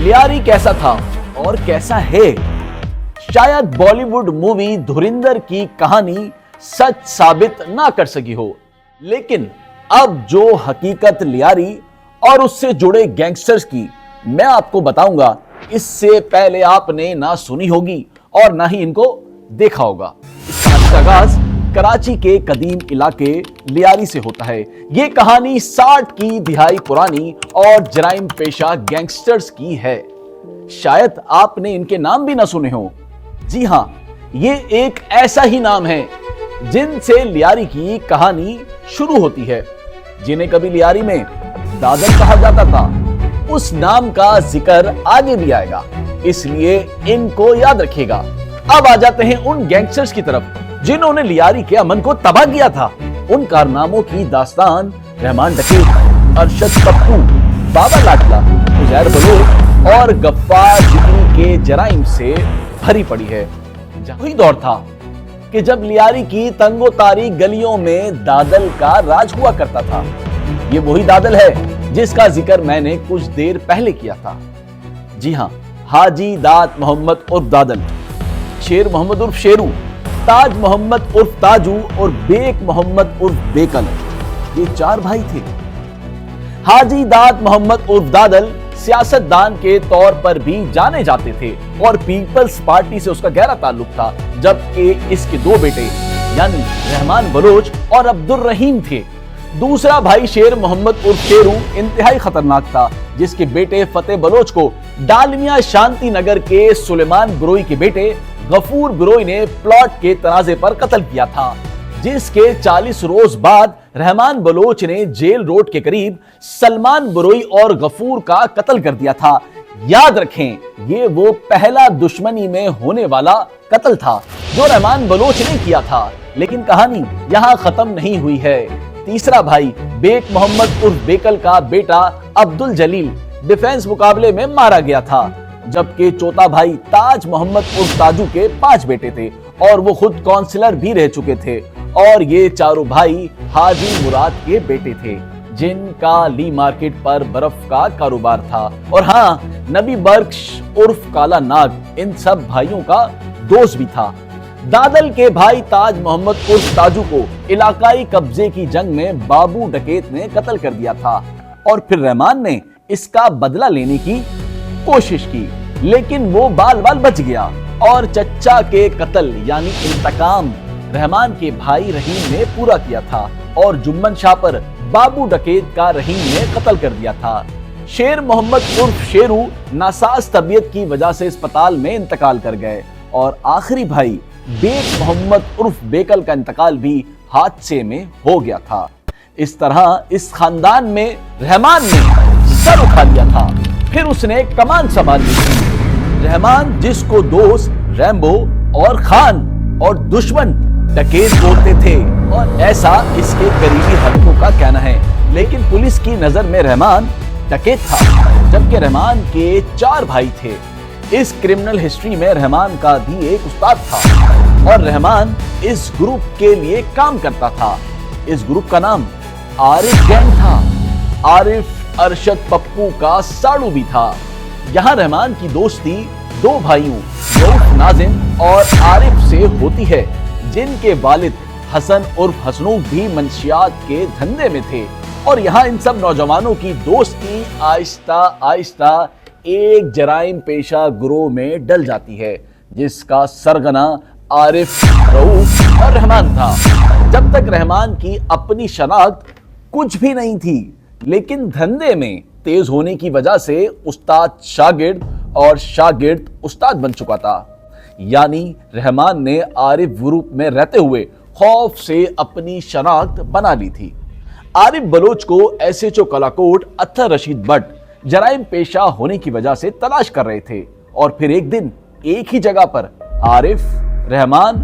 लियारी कैसा था और कैसा है? शायद बॉलीवुड मूवी धुरिंदर की कहानी सच साबित ना कर सकी हो, लेकिन अब जो हकीकत लियारी और उससे जुड़े गैंगस्टर्स की मैं आपको बताऊंगा, इससे पहले आपने ना सुनी होगी और ना ही इनको देखा होगा। इसका आगाज कराची के कदीम इलाके लियारी से होता है। ये कहानी 60 की दिहाई पुरानी और जराइम पेशा गैंगस्टर्स की है। शायद आपने इनके नाम भी ना सुने हो। जी हां, ये एक ऐसा ही नाम है जिनसे लियारी की कहानी शुरू होती है, जिन्हें कभी लियारी में दादल कहा जाता था। उस नाम का जिक्र आगे भी आएगा, इसलिए इनको याद रखिएगा। अब आ जाते हैं उन गैंगस्टर्स की तरफ जिन्होंने लियारी के अमन को तबाह किया था। उन कारनामों की दास्तान रहमान डकैत, अरशद पप्पू, बाबा लाडला, उजैर बलोच और गफ्फार जिगरी के जराइम से भरी पड़ी है। वही दौर था कि जब लियारी की तंगोतारी गलियों में दादल का राज हुआ करता था। ये वही दादल है जिसका जिक्र मैंने कुछ देर पहले किया था। जी हां, हाजी दात मोहम्मद उर्फ दादल, शेर मोहम्मद उर्फ शेरू, ताज मोहम्मद उर्फ ताजू और बेक मोहम्मद उर्फ बेकल, ये 4 भाई थे। हाजी दात मोहम्मद उर्फ दादल सियासतदान के तौर पर भी जाने जाते थे और पीपल्स पार्टी से उसका गहरा ताल्लुक था, जबकि इसके 2 बेटे यानी रहमान बलोच और अब्दुल रहीम थे। दूसरा भाई शेर मोहम्मद उर्फ शेरू इंतहाई खतरनाक था, जिसके बेटे फतेह बलोच को डालमिया शांति नगर के सुलेमान बिरोई के बेटे गफूर बिरोई ने प्लॉट के तनाजे पर कत्ल किया था, जिसके 40 रोज बाद रहमान बलोच ने जेल रोड के करीब सलमान बिरोई और गफूर का कत्ल कर दिया था। याद रखें, ये वो पहला दुश्मनी में होने वाला कत्ल था जो रहमान बलोच ने किया था। लेकिन कहानी यहाँ खत्म नहीं हुई है। तीसरा भाई बेक मोहम्मद उर्फ बेकल का बेटा अब्दुल जलील डिफेंस मुकाबले में मारा गया था, जबकि चौथा भाई ताज मोहम्मद उर्फ ताजू के 5 बेटे थे और वो खुद काउंसलर भी रह चुके थे। और ये चारों भाई हाजी मुराद के बेटे थे, जिनका ली मार्केट पर बर्फ का कारोबार था। और हाँ, नबी बख्श उर्फ काला नाग इन सब भाइयों का दोस्त भी था। दादल के भाई ताज मोहम्मद उर्फ ताजू को इलाकाई कब्जे की जंग में बाबू डकैत ने कत्ल कर दिया था और फिर रहमान ने इसका बदला लेने की कोशिश की, लेकिन वो बाल बाल बच गया और चच्चा के कत्ल यानी इंतकाम रहमान के भाई रहीम ने पूरा किया था और जुम्मन शाह पर बाबू डकैत का रहीम ने कत्ल कर दिया था। शेर मोहम्मद उर्फ शेरू नासाज तबीयत की वजह से अस्पताल में इंतकाल कर गए और आखिरी भाई बेक मोहम्मद उर्फ बेकल का इंतकाल भी हादसे में हो गया था। इस तरह इस खानदान में रहमान ने सर उठा लिया था, फिर उसने कमान संभाल ली थी। रहमान, जिसको दोस्त रैम्बो और खान और दुश्मन डकैत बोलते थे, और ऐसा इसके करीबी हलकों का कहना है। लेकिन पुलिस की नजर में रहमान डकैत था, जबकि रहमान के 4 भाई थे। इस क्रिमिनल हिस्ट्री में रहमान का भी एक उस्ताद था और रहमान इस ग्रुप के लिए काम करता था। इस ग्रुप का नाम आरिफ गैंग था। आरिफ अरशद पप्पू का साड़ू भी था। यहाँ रहमान की दोस्ती 2 भाइयों रऊफ नाजिम और आरिफ से होती है, जिनके वालिद हसन उर्फ हसनूक भी मंशियात के धंधे में थे। और यहाँ इन सब नौजवानों की दोस्ती आहिस्ता आहिस्ता एक जराइम पेशा गिरोह में डल जाती है, जिसका सरगना आरिफ, रऊफ और रहमान था। जब तक रहमान की अपनी शनाख्त कुछ भी नहीं थी, लेकिन धंधे में तेज होने की वजह से उस्ताद शागिर्द और शागिर्द उस्ताद बन चुका था। यानी रहमान ने आरिफ ग्रुप में रहते हुए खौफ से अपनी शनाख्त बना ली थी। आरिफ बलोच को एसएचओ कलाकोट अत्तर रशीद भट्ट जराइम पेशा होने की वजह से तलाश कर रहे थे और फिर एक दिन एक ही जगह पर आरिफ, रहमान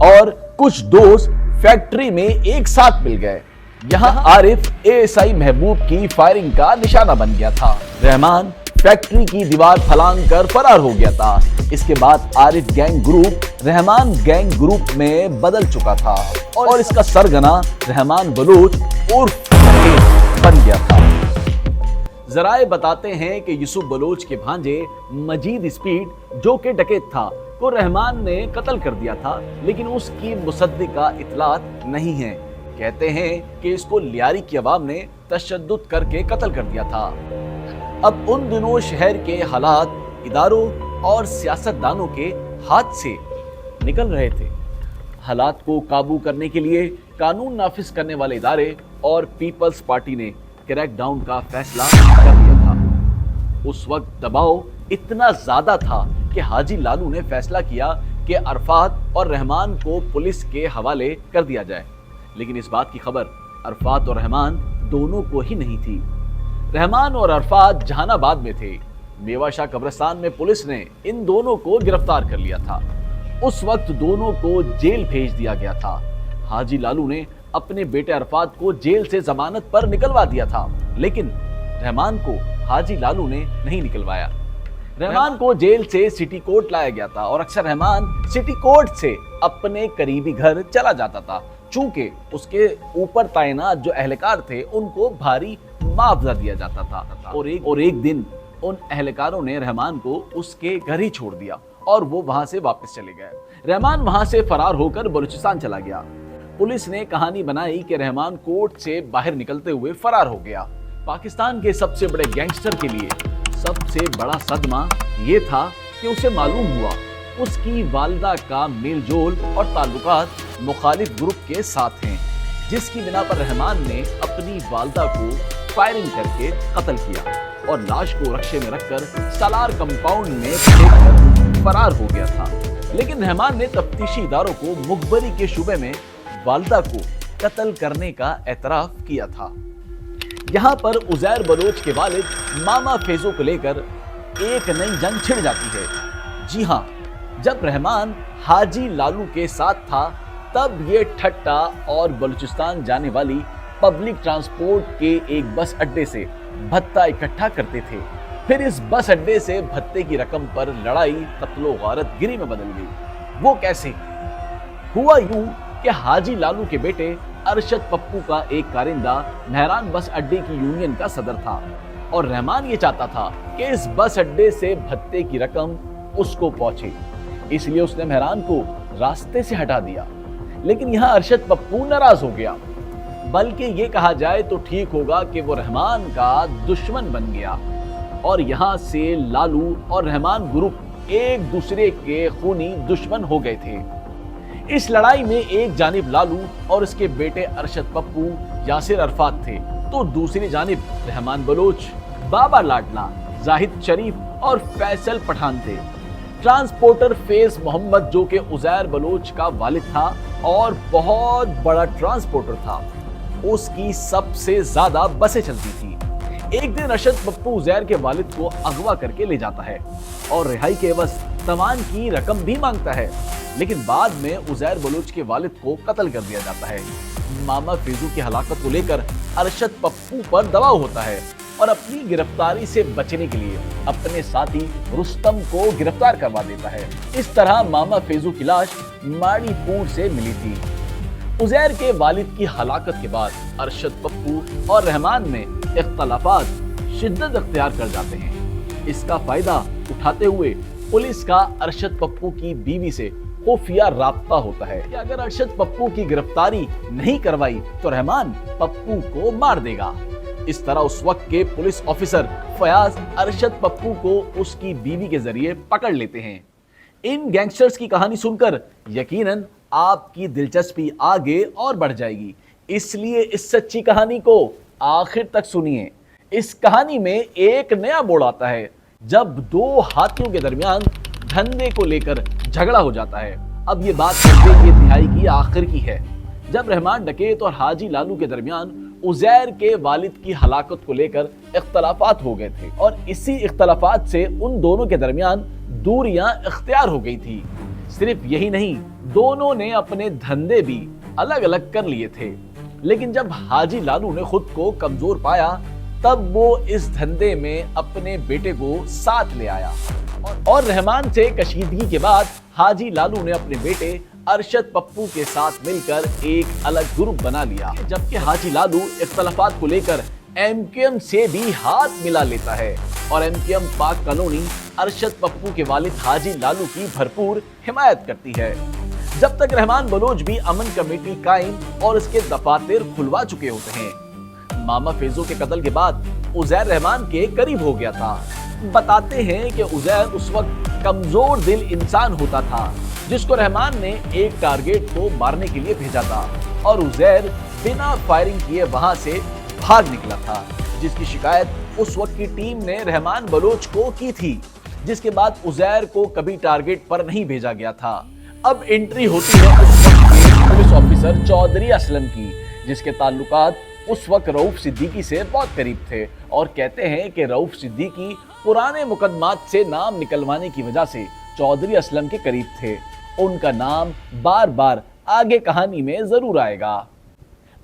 और कुछ दोस्त फैक्ट्री में एक साथ मिल गए। यहाँ आरिफ एएसआई महबूब की फायरिंग का निशाना बन गया था। रहमान फैक्ट्री की दीवार फलांग कर फरार हो गया था। इसके बाद Arif gang group Rahman gang group में बदल चुका था और इसका सरगना रहमान बलोच उर्फ बन गया था। ذرائع بتاتے ہیں کہ یوسف بلوچ کے بھانجے مجید اسپیڈ جو کہ ڈکیت تھا کو رحمان نے قتل کر دیا تھا، لیکن اس کی مصدقہ اطلاعات نہیں ہیں۔ کہتے ہیں کہ اس کو لیاری کی عوام نے تشدد کر کے قتل کر دیا تھا۔ اب ان دنوں شہر کے حالات اداروں اور سیاست دانوں کے ہاتھ سے نکل رہے تھے۔ حالات کو قابو کرنے کے لیے قانون نافذ کرنے والے ادارے اور پیپلز پارٹی نے کریک ڈاؤن کا فیصلہ کر لیا تھا۔ اس وقت دباؤ اتنا زیادہ تھا کہ حاجی لالو نے فیصلہ کیا کہ عرفات اور رحمان کو پولیس کے حوالے کر دیا جائے، لیکن اس بات کی خبر عرفات اور رحمان دونوں کو ہی نہیں تھی۔ رحمان اور عرفات جہان آباد میں تھے۔ میوہ شاہ قبرستان میں پولیس نے ان دونوں کو گرفتار کر لیا تھا۔ اس وقت دونوں کو جیل بھیج دیا گیا تھا۔ حاجی لالو نے اپنے بیٹے عرفات کو جیل سے ضمانت پر نکلوا دیا تھا، لیکن رحمان کو حاجی لالو نے نہیں نکلوایا۔ رحمان کو جیل سے سٹی کورٹ لایا گیا تھا اور اکثر رحمان سٹی کورٹ سے اپنے قریبی گھر چلا جاتا تھا، چونکہ اس کے اوپر تعینات جو اہلکار تھے ان کو بھاری معاوضہ دیا جاتا تھا، اور ایک دن ان اہلکاروں نے رحمان کو اس کے گھر ہی چھوڑ دیا اور وہ وہاں سے واپس چلے گئے۔ رحمان وہاں سے فرار ہو کر بلوچستان چلا گیا۔ پولیس نے کہانی بنائی کہ رحمان کورٹ سے باہر نکلتے ہوئے فرار ہو گیا۔ پاکستان کے سب سے بڑے گینگسٹر کے لیے سب سے بڑا صدمہ یہ تھا کہ اسے معلوم ہوا اس کی والدہ کا میل جول اور تعلقات مخالف گروپ کے ساتھ ہیں، جس کی بنا پر رحمان نے اپنی والدہ کو فائرنگ کر کے قتل کیا اور لاش کو رکشے میں رکھ کر سالار کمپاؤنڈ میں پھینک کر فرار ہو گیا تھا۔ لیکن رحمان نے تفتیشی اداروں کو مخبری کے شعبے میں والدہ کو قتل کرنے کا اعتراف کیا تھا۔ یہاں پر عزیر بلوچ کے والد ماما فیضو کو لے کر ایک نئی جنگ چھڑ جاتی ہے۔ جی ہاں، جب رحمان حاجی لالو کے ساتھ تھا تب یہ ٹھٹا اور بلوچستان جانے والی پبلک ٹرانسپورٹ کے ایک بس اڈے سے بھتہ اکٹھا کرتے تھے۔ پھر اس بس اڈے سے بھتے کی رقم پر لڑائی قتل و غارت گری میں بدل گئی۔ وہ کیسے ہوا؟ یوں کہ حاجی لالو کے بیٹے ارشد پپو کا ایک کارندہ مہران بس اڈے کی یونین کا صدر تھا اور رحمان یہ چاہتا تھا کہ اس بس اڈے سے بھتے کی رقم اس کو پہنچے، اس لیے اس نے مہران کو راستے سے ہٹا دیا۔ لیکن یہاں ارشد پپو ناراض ہو گیا، بلکہ یہ کہا جائے تو ٹھیک ہوگا کہ وہ رحمان کا دشمن بن گیا، اور یہاں سے لالو اور رحمان گروپ ایک دوسرے کے خونی دشمن ہو گئے تھے۔ اس لڑائی میں ایک جانب لالو اور اس کے بیٹے ارشد پپو یاسر عرفات تھے، تو دوسری جانب رحمان بلوچ، بابا لاڈلا، زاہد شریف اور فیصل پٹھان تھے۔ ٹرانسپورٹر فیض محمد جو کہ عزیر بلوچ کا والد تھا اور بہت بڑا ٹرانسپورٹر تھا، اس کی سب سے زیادہ بسیں چلتی تھی۔ ایک دن ارشد پپو عزیر کے والد کو اغوا کر کے لے جاتا ہے اور رہائی کے عوض تاوان کی رقم بھی مانگتا ہے، لیکن بعد میں عزیر بلوچ کے والد کو قتل کر دیا جاتا ہے۔ ماما فیضو کی ہلاکت کو لے کر ارشد پپو پر دباؤ ہوتا ہے اور اپنی گرفتاری سے بچنے کے لیے اپنے ساتھی رستم کو گرفتار کروا دیتا ہے۔ اس طرح ماما فیضو کی لاش ماڑی پور سے ملی تھی۔ عزیر کے والد کی ہلاکت کے بعد ارشد پپو اور رحمان میں اختلافات شدت اختیار کر جاتے ہیں۔ اس کا فائدہ اٹھاتے ہوئے پولیس کا ارشد پپو کی بیوی سے خفیہ رابطہ ہوتا ہے کہ اگر ارشد پپو کی گرفتاری نہیں کروائی تو رحمان پپو کو مار دے گا۔ اس طرح اس وقت کے پولیس آفیسر فیاض ارشد پپو کو اس کی بیوی کے ذریعے پکڑ لیتے ہیں۔ ان گینگسٹرز کی کہانی سن کر یقیناً آپ کی دلچسپی آگے اور بڑھ جائے گی، اس لیے اس سچی کہانی کو آخر تک سنیے۔ اس کہانی میں ایک نیا موڑ آتا ہے جب دو ہاتھیوں کے درمیان دھندے کو لے کر جھگڑا ہو جاتا ہے۔ اب یہ بات قصے کی دہائی کی آخر کی ہے، جب رحمان ڈکیت اور حاجی لالو کے درمیان عزیر کے والد کی ہلاکت کو لے کر اختلافات ہو گئے تھے، اور اسی اختلافات سے ان دونوں کے درمیان دوریاں اختیار ہو گئی تھی۔ صرف یہی نہیں، دونوں نے اپنے دھندے بھی الگ الگ کر لیے تھے، لیکن جب حاجی لالو نے خود کو کمزور پایا تب وہ اس دھندے میں اپنے بیٹے کو ساتھ لے آیا، اور رحمان سے کشیدگی کے بعد حاجی لالو نے اپنے بیٹے ارشد پپو کے ساتھ مل کر ایک الگ گروپ بنا لیا، جبکہ حاجی لالو اختلافات کو لے کر MQM से भी हाथ मिला लेता है और MQM पाक कॉलोनी अरशद पप्पू के वालिद हाजी लालू की भरपूर हिमायत करती है। जब तक रहमान बलोच भी अमन कमेटी कायम और इसके दफातर खुलवा चुके होते हैं। मामा फैजू के कत्ल के बाद उजैर रहमान के करीब हो गया था। बताते हैं कि उजैर उस वक्त कमजोर दिल इंसान होता था जिसको रहमान ने एक टारगेट को मारने के लिए भेजा था और उजैर बिना फायरिंग किए वहां से भाग निकला था, जिसकी शिकायत उस वक्त की टीम ने रहमान बलोच को की थी, जिसके बाद उजैर को कभी टारगेट पर नहीं भेजा गया था। अब एंट्री होती है उस वक्त के पुलिस ऑफिसर चौधरी असलम की, जिसके ताल्लुकात उस वक्त रऊफ सिद्दीकी से बहुत करीब थे और कहते हैं कि रऊफ सिद्दीकी पुराने मुकदमात से नाम निकलवाने की वजह से चौधरी असलम के करीब थे। उनका नाम बार बार आगे कहानी में जरूर आएगा।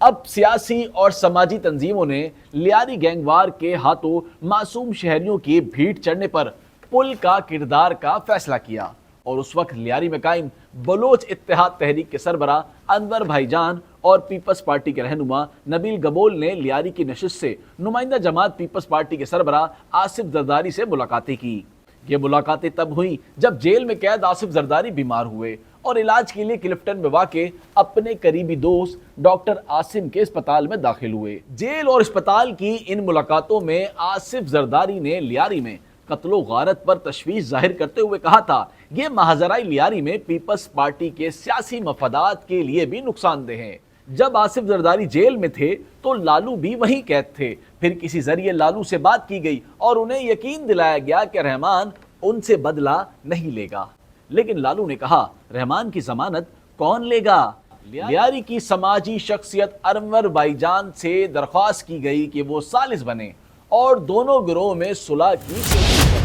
अब सियासी और समाजी तंजीमों ने लियारी गैंगवार के हाथों मासूम शहरियों की भीड़ चढ़ने पर पुल का किरदार का फैसला किया और उस वक्त लियारी में कायम बलोच इत्तेहाद तहरीक के सरबरा अनवर भाईजान और पीपल्स पार्टी के रहनुमा नबील गबोल ने लियारी की नशिस्त से नुमाइंदा जमात पीपल्स पार्टी के सरबरा आसिफ जरदारी से मुलाकातें की। ये मुलाकातें तब हुई जब जेल में कैद आसिफ जरदारी बीमार हुए और इलाज के लिए क्लिफ्टन में वाक़े अपने करीबी दोस्त डॉक्टर आसिम के अस्पताल में दाखिल हुए। जेल और अस्पताल की इन मुलाकातों में आसिफ जरदारी ने लियारी में कत्लो गारत पर तशवीश जाहिर करते हुए कहा था, ये महाजराई लियारी में पीपल्स पार्टी के सियासी मफादात के लिए भी नुकसानदेह है। जब आसिफ जरदारी जेल में थे तो लालू भी वहीं कैद थे। फिर किसी जरिए लालू से बात की गई और उन्हें यकीन दिलाया गया कि रहमान उनसे बदला नहीं लेगा, लेकिन लालू ने कहा, रहमान की जमानत कौन लेगा। लियारी की समाजी शख्सियत अनवर भाईजान से दरख्वास्त की गई कि वो सालिस बने और दोनों गिरोह में सुलह की कोशिश करें।